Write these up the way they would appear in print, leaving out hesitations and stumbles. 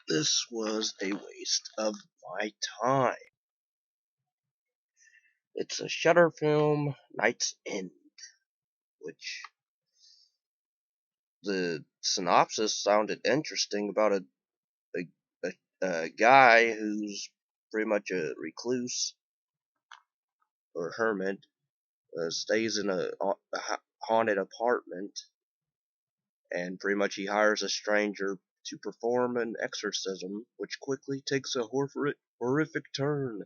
This was a waste of my time. It's a Shudder film, Night's End, which the synopsis sounded interesting about a guy who's pretty much a recluse or hermit, stays in a haunted apartment, and pretty much he hires a stranger to perform an exorcism, which quickly takes a horrific turn.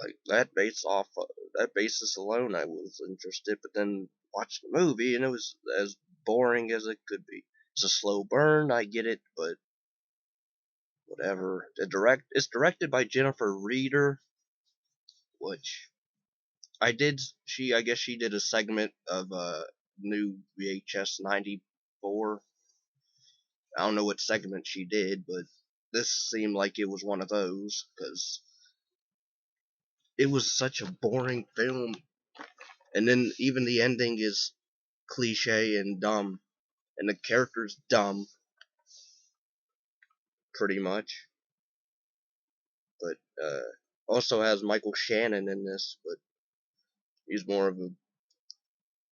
Like that basis alone, I was interested, but then watched the movie and it was as boring as it could be. It's a slow burn, I get it, but whatever. It's directed by Jennifer Reeder, which I guess she did a segment of new VHS 94. I don't know what segment she did, but this seemed like it was one of those because it was such a boring film. And then even the ending is cliche and dumb, and the character's dumb, pretty much. But also has Michael Shannon in this, but he's more of a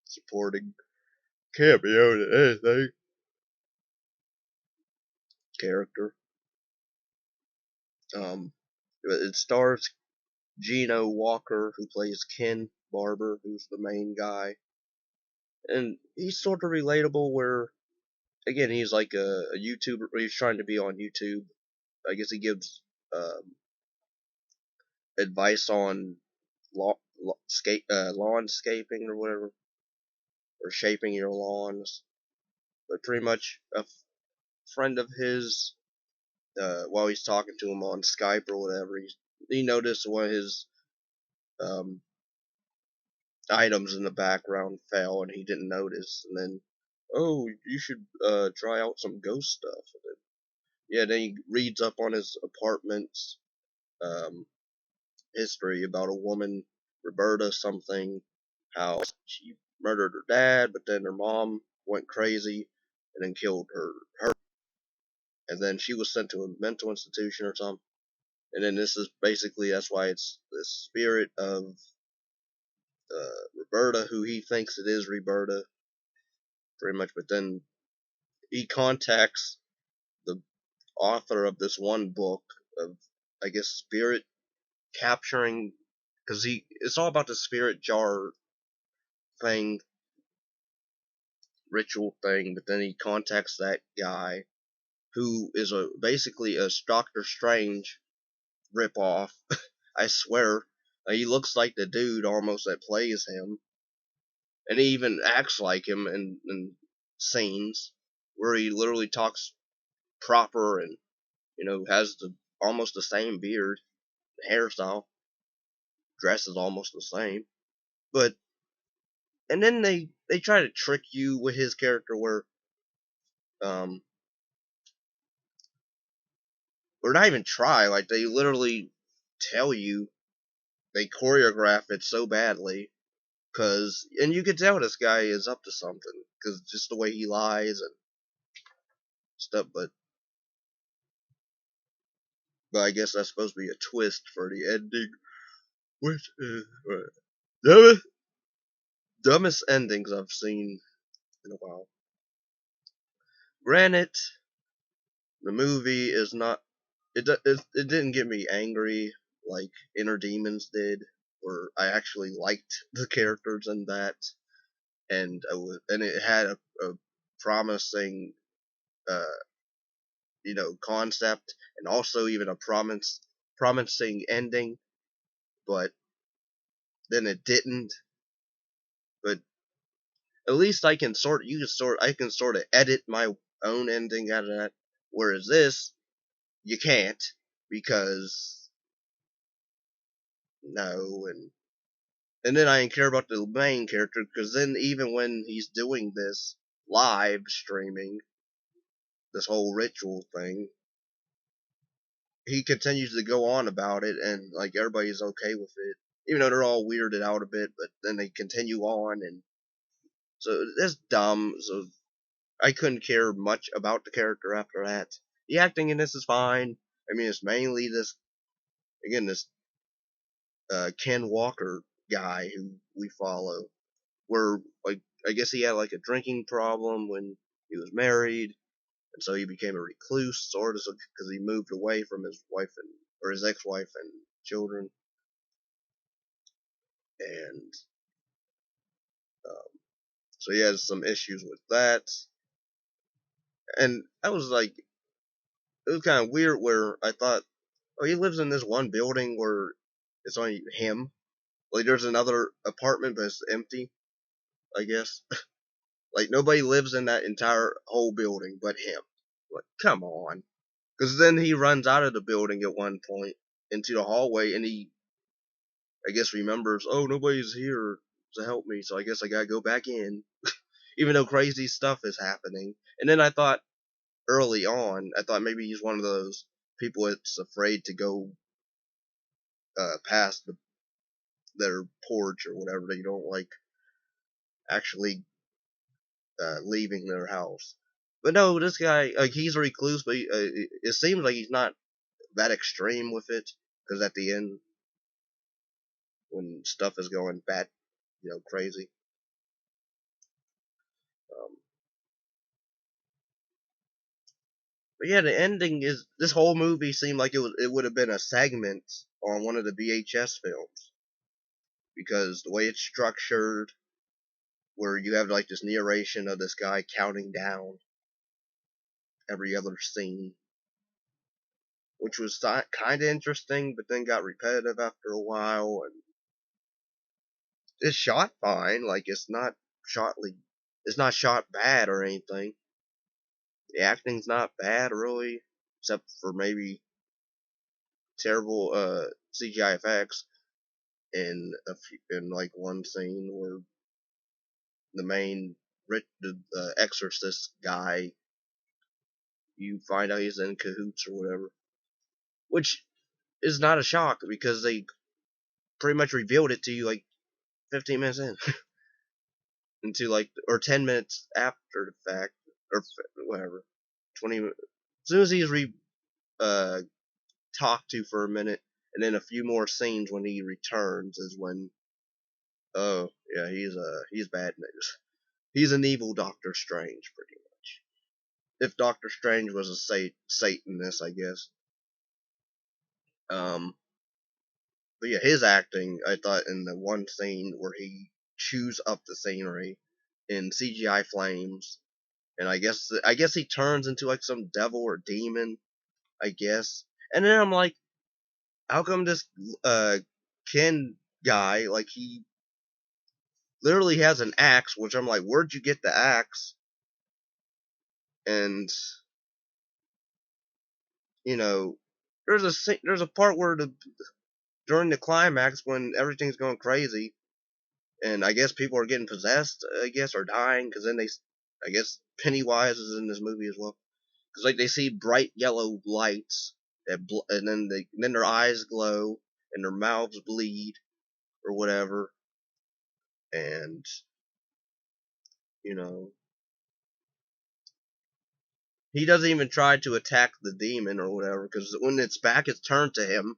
supporting cameo than anything character. It stars Gino Walker, who plays Ken Barber, who's the main guy, and he's sort of relatable. Where again, he's like a YouTuber. He's trying to be on YouTube. I guess he gives advice on lawnscaping or whatever, or shaping your lawns. But pretty much a friend of his, while he's talking to him on Skype or whatever, he noticed one of his um, items in the background fell and he didn't notice. And then, oh, you should try out some ghost stuff. And then he reads up on his apartment's um, history about a woman, Roberta something, how she murdered her dad, but then her mom went crazy and then killed her, and then she was sent to a mental institution or something. And then this is basically that's why it's the spirit of Roberta, who he thinks it is Roberta, pretty much. But then he contacts the author of this one book of, I guess, spirit capturing, because it's all about the spirit jar thing, ritual thing. But then he contacts that guy who is basically a Doctor Strange ripoff. I swear, he looks like the dude almost that plays him, and he even acts like him in scenes where he literally talks proper and has almost the same beard, hairstyle, dresses almost the same. But and then they try to trick you with his character where um or not even try, like they literally tell you, they choreograph it so badly, and you can tell this guy is up to something because just the way he lies and stuff. But I guess that's supposed to be a twist for the ending, which is dumbest endings I've seen in a while. Granted, the movie is not. It didn't get me angry like Inner Demons did, where I actually liked the characters in that, and it had a promising uh concept, and also even a promising ending, but then it didn't. But at least I can sort of edit my own ending out of that. Whereas this, you can't, because no, and then I didn't care about the main character, because then even when he's doing this live streaming, this whole ritual thing, he continues to go on about it, and like everybody's okay with it, even though they're all weirded out a bit. But then they continue on, and so that's dumb. So I couldn't care much about the character after that. The acting in this is fine. I mean, it's mainly this, again, this Ken Walker guy who we follow, where, like, I guess he had, like, a drinking problem when he was married, and so he became a recluse, sort of, because he moved away from his wife or his ex-wife and children, and um, so he has some issues with that, and I was like, it was kind of weird where I thought, oh, he lives in this one building where it's only him. Like, there's another apartment, but it's empty, I guess. Like, nobody lives in that entire whole building but him. Like, come on. Because then he runs out of the building at one point into the hallway, and he, I guess, remembers, oh, nobody's here to help me, so I guess I gotta go back in. Even though crazy stuff is happening. And then I thought, early on, I thought maybe he's one of those people that's afraid to go past their porch or whatever. They don't like actually leaving their house. But no, this guy, like, he's a recluse, but it seems like he's not that extreme with it. Because at the end, when stuff is going bad, crazy. Um, but yeah, the ending is, this whole movie seemed like it would have been a segment on one of the VHS films. Because the way it's structured, where you have like this narration of this guy counting down every other scene, which was kind of interesting, but then got repetitive after a while. And it's shot fine, like it's not shot bad or anything. The acting's not bad really, except for maybe terrible CGI effects in like one scene where the main the exorcist guy, you find out he's in cahoots or whatever, which is not a shock because they pretty much revealed it to you like 15 minutes in, into like, or 10 minutes after the fact, or whatever, 20. As soon as he's uh, talked to for a minute, and then a few more scenes when he returns is when, oh yeah, he's bad news. He's an evil Doctor Strange, pretty much. If Doctor Strange was a Satanist, I guess. Um, but yeah, his acting, I thought in the one scene where he chews up the scenery in CGI flames, and I guess he turns into like some devil or demon, I guess. And then I'm like, how come this Ken guy, like, he literally has an axe, which I'm like, where'd you get the axe? And you know, there's a part where during the climax when everything's going crazy, and I guess people are getting possessed, I guess, or dying, because then I guess Pennywise is in this movie as well, because like they see bright yellow lights and then their eyes glow and their mouths bleed or whatever, and you know, he doesn't even try to attack the demon or whatever, because when its back is turned to him,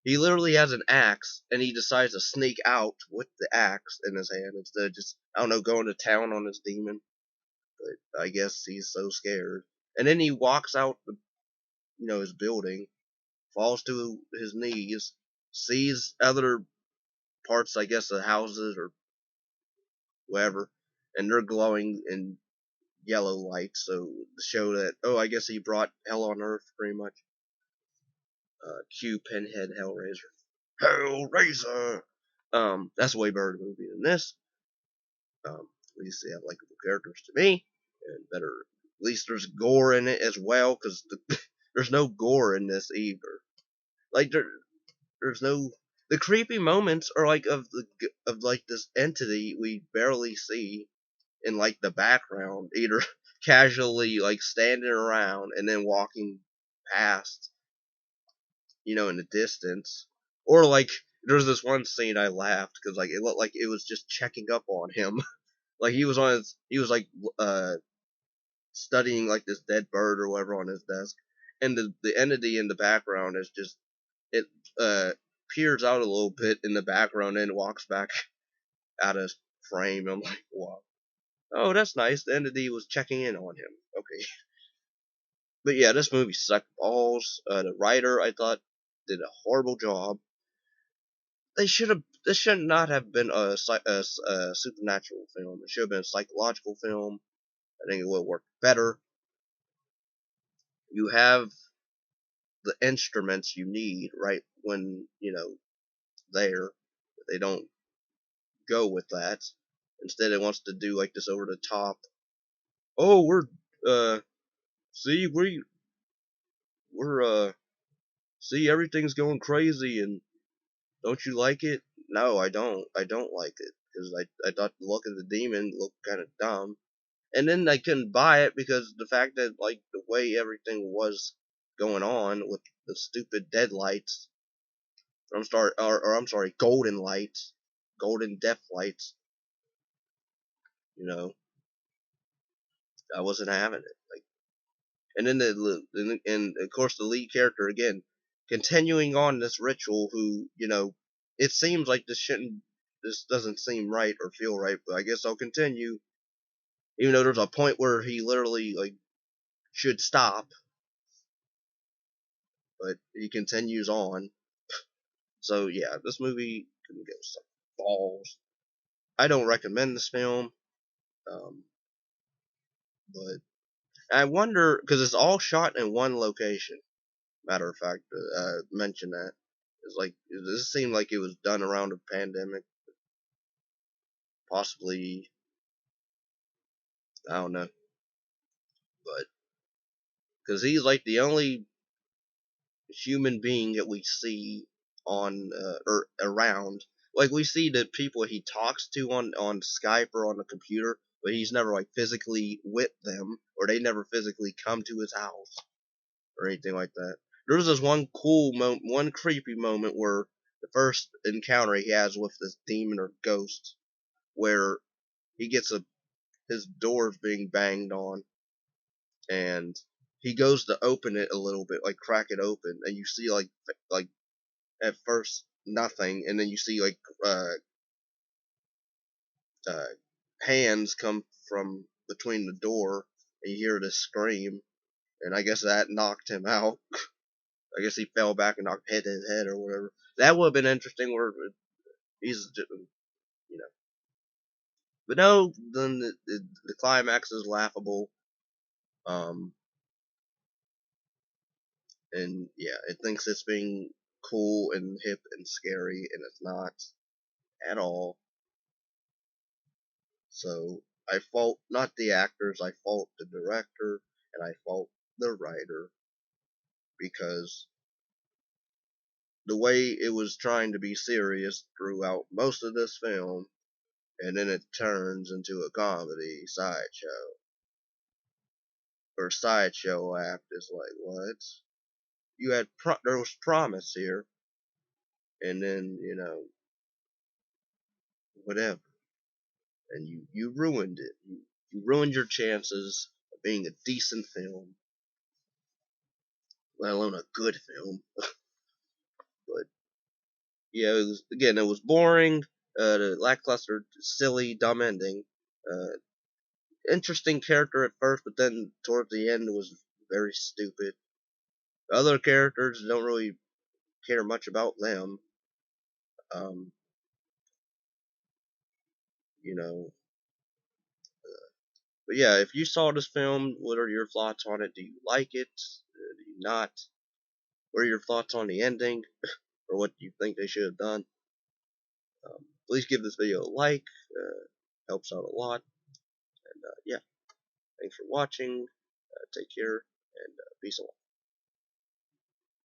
he literally has an axe, and he decides to sneak out with the axe in his hand instead of just, I don't know, going to town on this demon. But I guess he's so scared. And then he walks out his building, falls to his knees, sees other parts, I guess, of houses or whatever, and they're glowing in yellow light, so to show that, oh, I guess he brought hell on earth, pretty much. Cue Pinhead Hellraiser. Hellraiser! That's a way better movie than this. At least they have likable characters to me, and better. At least there's gore in it as well, because there's no gore in this either. Like there's no, the creepy moments are like of like this entity we barely see in like the background, either casually like standing around and then walking past, in the distance, or like there's this one scene I laughed because like it looked like it was just checking up on him. Like he was like studying like this dead bird or whatever on his desk, and the entity in the background is just it peers out a little bit in the background and walks back out of frame. I'm like, wow. Oh, that's nice. The entity was checking in on him. Okay. But yeah, this movie sucked balls. The writer, I thought, did a horrible job. They should have. This should not have been a supernatural film. It should have been a psychological film. I think it would work better. You have the instruments you need right when there. They don't go with that. Instead, it wants to do like this over the top. Oh, uh see we're see everything's going crazy and don't you like it? No, I don't. I don't like it because I thought the look of the demon looked kind of dumb. And then I couldn't buy it because the fact that like the way everything was going on with the stupid dead lights, I'm sorry, golden lights, golden death lights. You know, I wasn't having it. Like, and then and of course the lead character again, continuing on this ritual. Who it seems like this doesn't seem right or feel right, but I guess I'll continue. Even though there's a point where he literally like should stop, but he continues on. So yeah, this movie can go some balls. I don't recommend this film, um, but I wonder because it's all shot in one location. Matter of fact, mention that. It's like this seemed like it was done around a pandemic, possibly. I don't know, but because he's like the only human being that we see on or around. Like we see the people he talks to on Skype or on the computer, but he's never like physically with them, or they never physically come to his house or anything like that. There was this one one creepy moment where the first encounter he has with this demon or ghost, where he gets his door's being banged on, and he goes to open it a little bit, like crack it open, and you see like at first nothing, and then you see like uh, hands come from between the door, and you hear this scream, and I guess that knocked him out. I guess he fell back and hit his head or whatever. That would have been interesting. Where he's, but no. Then the climax is laughable. Um, and yeah, it thinks it's being cool and hip and scary, and it's not at all. So I fault not the actors, I fault the director, and I fault the writer because the way it was trying to be serious throughout most of this film, and then it turns into a comedy sideshow or sideshow act is like what? You had there was promise here, and then whatever, and you ruined it. You ruined your chances of being a decent film, let alone a good film. But yeah, it was boring. The lackluster, silly, dumb ending. Uh, Interesting character at first, but then towards the end it was very stupid. The other characters don't really care much about them. Um, you know, but yeah, if you saw this film, what are your thoughts on it? Do you like it? Do you not? What are your thoughts on the ending, or what do you think they should have done? Please give this video a like. Helps out a lot. And yeah, thanks for watching. Take care and peace out.